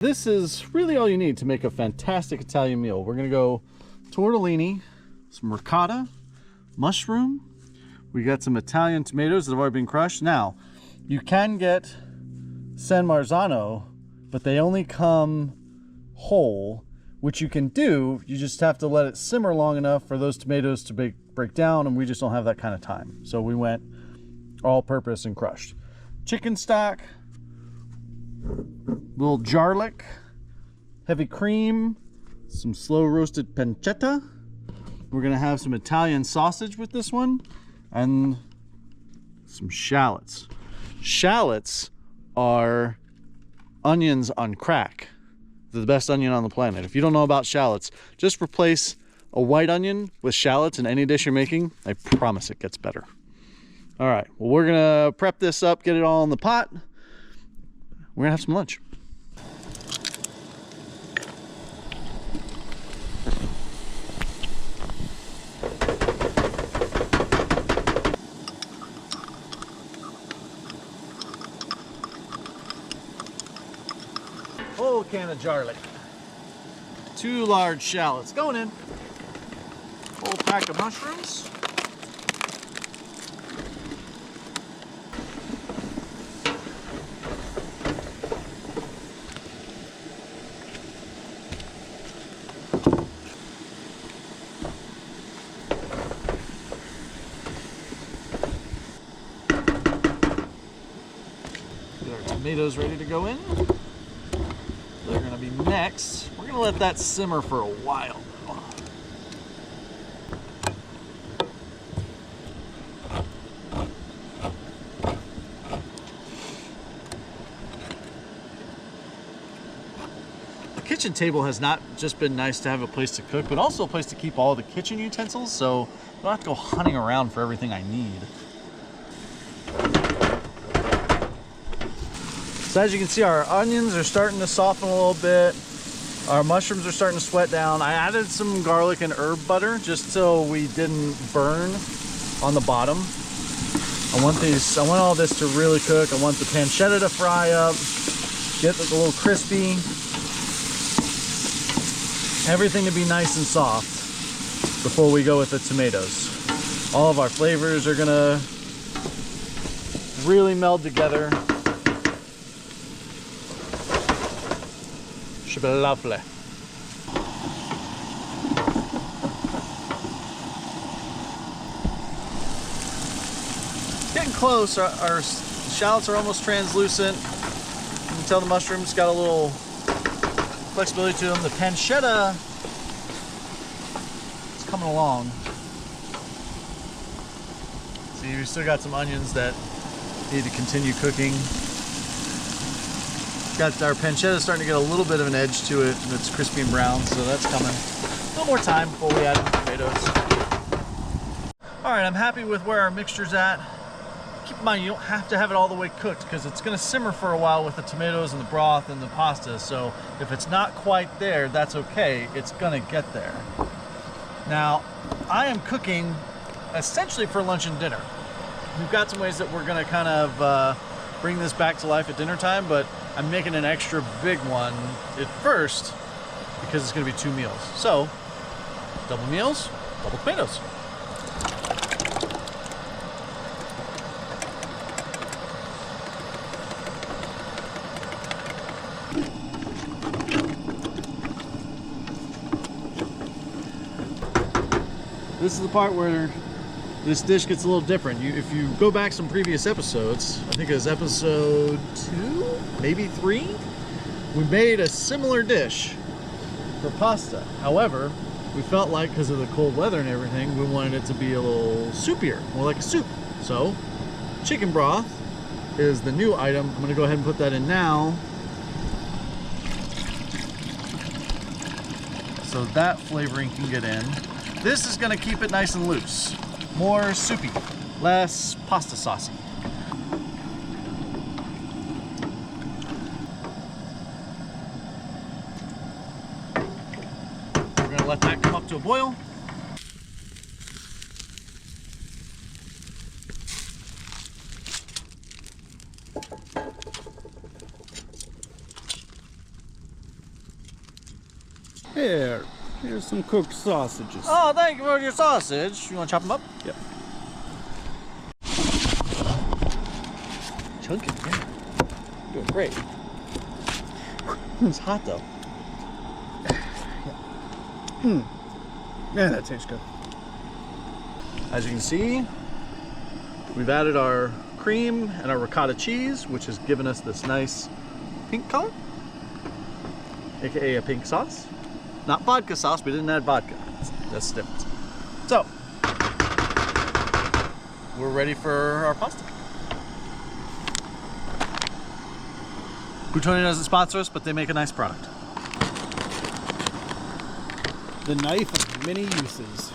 This is really all you need to make a fantastic Italian meal. We're gonna go tortellini, some ricotta, mushroom. We got some Italian tomatoes that have already been crushed. Now, you can get San Marzano, but they only come whole, which you can do. You just have to let it simmer long enough for those tomatoes to break down, and we just don't have that kind of time. So we went all purpose and crushed. Chicken stock, little garlic, heavy cream, some slow roasted pancetta. We're gonna have some Italian sausage with this one, and some shallots. Shallots are onions on crack. They're the best onion on the planet. If you don't know about shallots, just replace a white onion with shallots in any dish you're making. I promise it gets better. All right, well, we're gonna prep this up, get it all in the pot. We're gonna have some lunch. Whole can of garlic. 2 large shallots going in. Whole pack of mushrooms. Tomatoes ready to go in. They're gonna be next. We're gonna let that simmer for a while though. The kitchen table has not just been nice to have a place to cook, but also a place to keep all the kitchen utensils, so I don't have to go hunting around for everything I need. So as you can see, our onions are starting to soften a little bit. Our mushrooms are starting to sweat down. I added some garlic and herb butter just so we didn't burn on the bottom. I want all this to really cook. I want the pancetta to fry up, get it a little crispy. Everything to be nice and soft before we go with the tomatoes. All of our flavors are gonna really meld together. Should be lovely. Getting close. Our shallots are almost translucent. You can tell the mushrooms got a little flexibility to them. The pancetta is coming along. See, we still got some onions that need to continue cooking. Got our pancetta starting to get a little bit of an edge to it, and it's crispy and brown, so that's coming. A little more time before we add in the tomatoes. All right, I'm happy with where our mixture's at. Keep in mind, you don't have to have it all the way cooked because it's gonna simmer for a while with the tomatoes and the broth and the pasta, so if it's not quite there, that's okay. It's gonna get there. Now, I am cooking essentially for lunch and dinner. We've got some ways that we're gonna kind of bring this back to life at dinner time, but I'm making an extra big one at first because it's gonna be 2 meals. So, double meals, double tomatoes. This is the part where this dish gets a little different. If you go back some previous episodes, I think it was episode 2, maybe 3, we made a similar dish for pasta. However, we felt like because of the cold weather and everything, we wanted it to be a little soupier, more like a soup. So, chicken broth is the new item. I'm gonna go ahead and put that in now. So that flavoring can get in. This is gonna keep it nice and loose. More soupy, less pasta saucy. We're gonna let that come up to a boil. Here's some cooked sausages. Oh, thank you for your sausage. You want to chop them up? Yep. Chunky, yeah. Doing great. It's hot though. Yeah, that tastes good. As you can see, we've added our cream and our ricotta cheese, which has given us this nice pink color, aka a pink sauce. Not vodka sauce, we didn't add vodka. That's different. So, we're ready for our pasta. Buitoni doesn't sponsor us, but they make a nice product. The knife of many uses.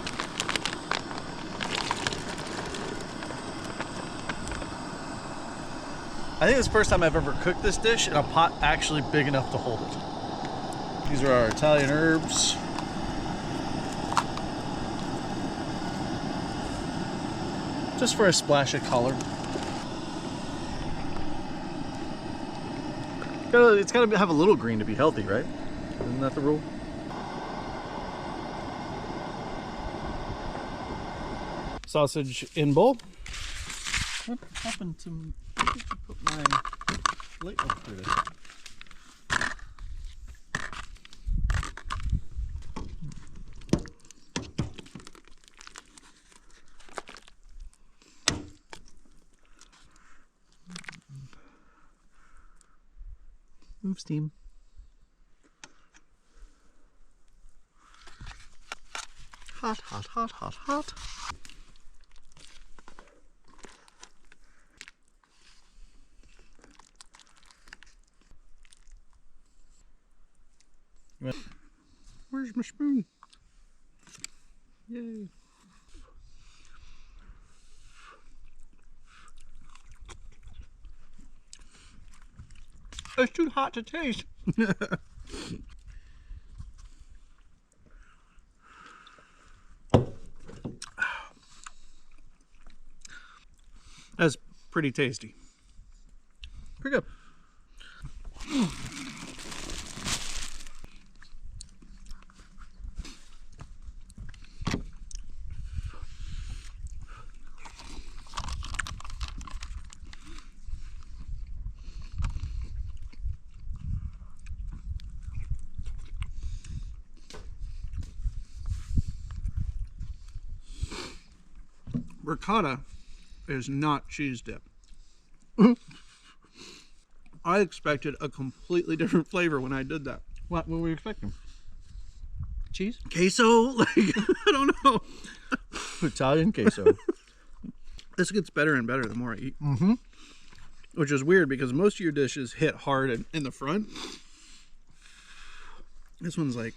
I think it's the first time I've ever cooked this dish in a pot actually big enough to hold it. These are our Italian herbs. Just for a splash of color. It's got to have a little green to be healthy, right? Isn't that the rule? Sausage in bowl. What happened to... Where did you put my plate? Oh, there it is. Move steam. Hot, hot, hot, hot, hot. Where's my spoon? Yay. It's too hot to taste. That's pretty tasty. Pretty good. Ricotta is not cheese dip. I expected a completely different flavor when I did that. What were you expecting? Cheese? Queso? Like, I don't know. Italian queso. This gets better and better the more I eat. Mm-hmm. Which is weird because most of your dishes hit hard in the front. This one's like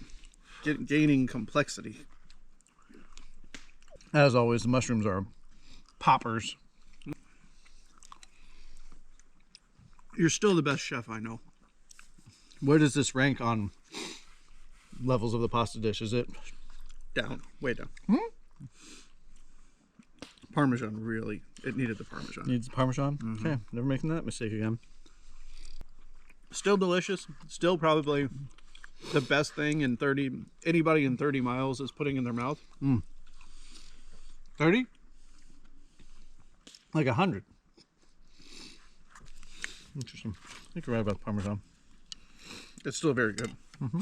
gaining complexity. As always, the mushrooms are poppers. You're still the best chef I know. Where does this rank on levels of the pasta dish? Is it Down, way down. Hmm? Parmesan, really. It needed the Parmesan. Needs Parmesan? Mm-hmm. Okay, never making that mistake again. Still delicious. Still probably the best thing anybody in 30 miles is putting in their mouth. 30? Like 100. Interesting. I think you're right about the Parmesan. It's still very good. Mm-hmm.